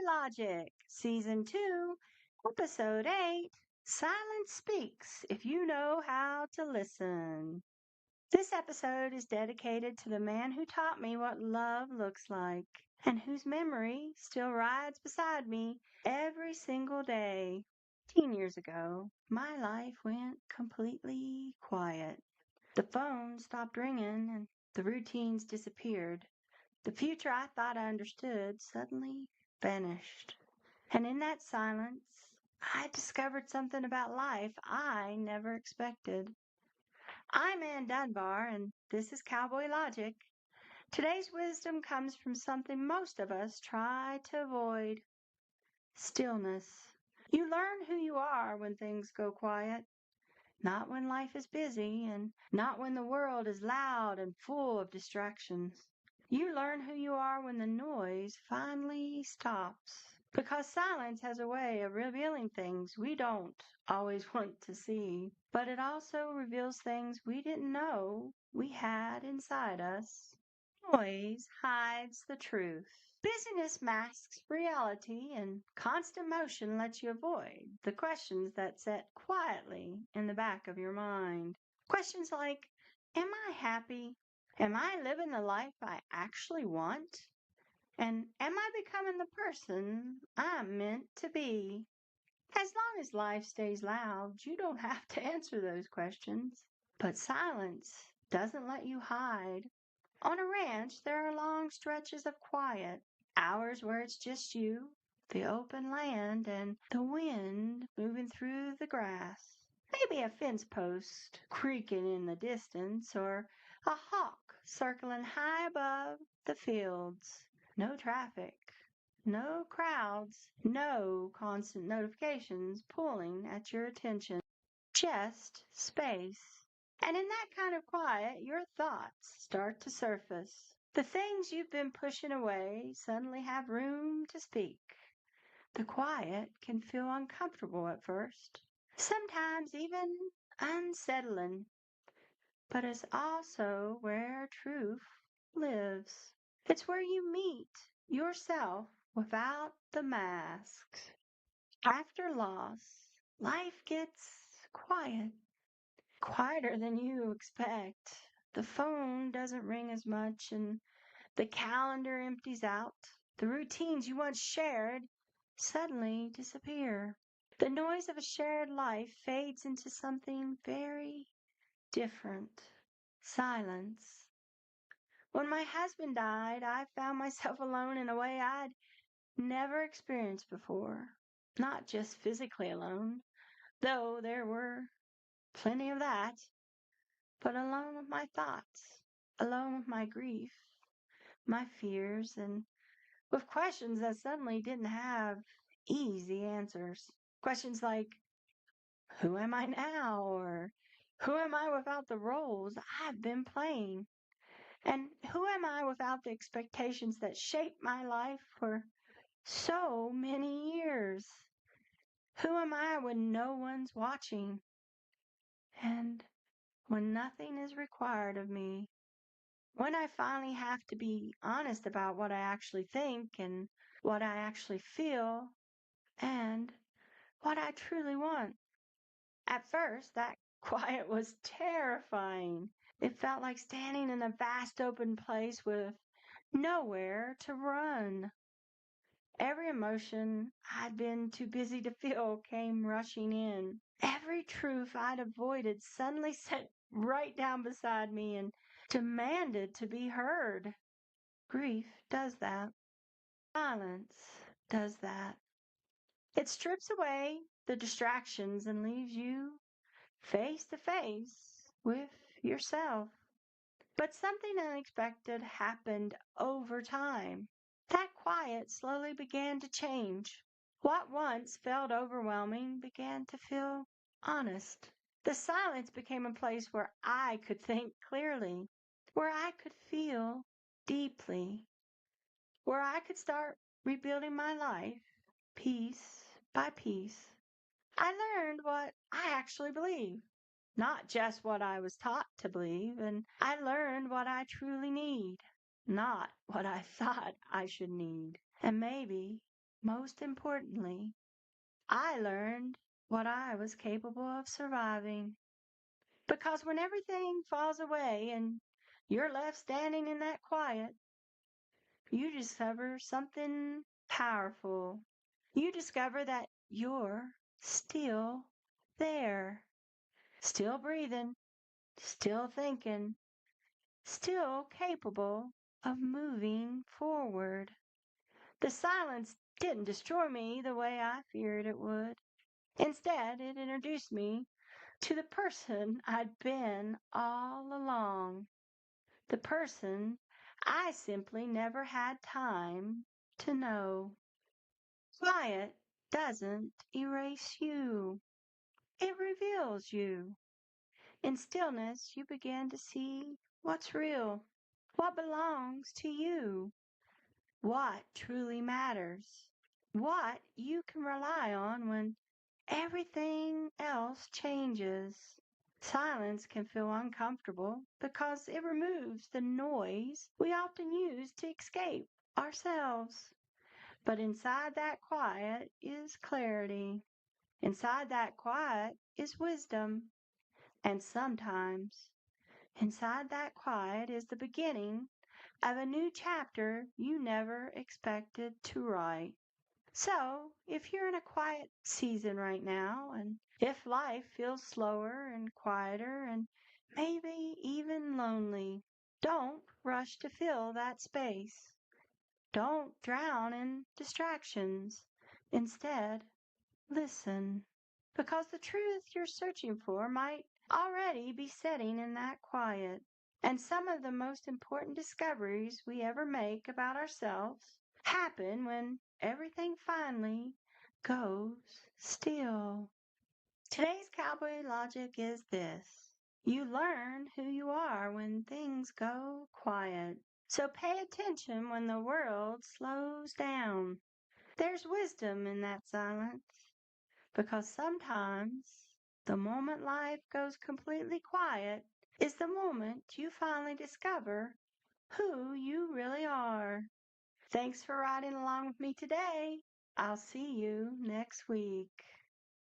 Logic, Season 2, Episode 8 Silence Speaks If You Know How to Listen. This episode is dedicated to the man who taught me what love looks like and whose memory still rides beside me every single day. 15 years ago, my life went completely quiet. The phone stopped ringing and the routines disappeared. The future I thought I understood suddenly vanished. And in that silence, I discovered something about life I never expected. I'm Ann Dunbar, and this is Cowboy Logic. Today's wisdom comes from something most of us try to avoid: stillness. You learn who you are when things go quiet, not when life is busy, and not when the world is loud and full of distractions. You learn who you are when the noise finally stops. Because silence has a way of revealing things we don't always want to see. But it also reveals things we didn't know we had inside us. Noise hides the truth. Busyness masks reality, and constant motion lets you avoid the questions that sit quietly in the back of your mind. Questions like, am I happy? Am I living the life I actually want? And am I becoming the person I'm meant to be? As long as life stays loud, you don't have to answer those questions. But silence doesn't let you hide. On a ranch, there are long stretches of quiet, hours where it's just you, the open land, and the wind moving through the grass. Maybe a fence post creaking in the distance, or a hawk circling high above the fields. No traffic, no crowds, no constant notifications pulling at your attention. Just space. And in that kind of quiet, your thoughts start to surface. The things you've been pushing away suddenly have room to speak. The quiet can feel uncomfortable at first, sometimes even unsettling, but it's also where truth lives. It's where you meet yourself without the masks. After loss, life gets quiet, quieter than you expect. The phone doesn't ring as much, and the calendar empties out. The routines you once shared suddenly disappear. The noise of a shared life fades into something very different: silence. When my husband died, I found myself alone in a way I'd never experienced before. Not just physically alone, though there were plenty of that, but alone with my thoughts, alone with my grief, my fears, and with questions that suddenly didn't have easy answers. Questions like, who am I now? Or who am I without the roles I've been playing? And who am I without the expectations that shaped my life for so many years? Who am I when no one's watching? And when nothing is required of me? When I finally have to be honest about what I actually think and what I actually feel and what I truly want. At first, that quiet was terrifying. It felt like standing in a vast open place with nowhere to run. Every emotion I'd been too busy to feel came rushing in. Every truth I'd avoided suddenly sat right down beside me and demanded to be heard. Grief does that. Silence does that. It strips away the distractions and leaves you face to face with yourself. But something unexpected happened over time. That quiet slowly began to change. What once felt overwhelming began to feel honest. The silence became a place where I could think clearly, where I could feel deeply, where I could start rebuilding my life piece by piece. I learned what I actually believe, not just what I was taught to believe, and I learned what I truly need, not what I thought I should need. And maybe Most importantly, I learned what I was capable of surviving. Because when everything falls away and you're left standing in that quiet, you discover something powerful. You discover that you're still there, still breathing, still thinking, still capable of moving forward. The silence didn't destroy me the way I feared it would. Instead, it introduced me to the person I'd been all along, the person I simply never had time to know. Quiet doesn't erase you, it reveals you. In stillness, you begin to see what's real, what belongs to you, what truly matters, what you can rely on when everything else changes. Silence can feel uncomfortable because it removes the noise we often use to escape ourselves. But inside that quiet is clarity. Inside that quiet is wisdom. And sometimes, inside that quiet is the beginning of a new chapter you never expected to write. So, if you're in a quiet season right now, and if life feels slower and quieter and maybe even lonely, don't rush to fill that space. Don't drown in distractions. Instead, listen. Because the truth you're searching for might already be sitting in that quiet. And some of the most important discoveries we ever make about ourselves happen when everything finally goes still. Today's cowboy logic is this: you learn who you are when things go quiet. So pay attention when the world slows down. There's wisdom in that silence, because sometimes the moment life goes completely quiet is the moment you finally discover who you really are. Thanks for riding along with me today. I'll see you next week.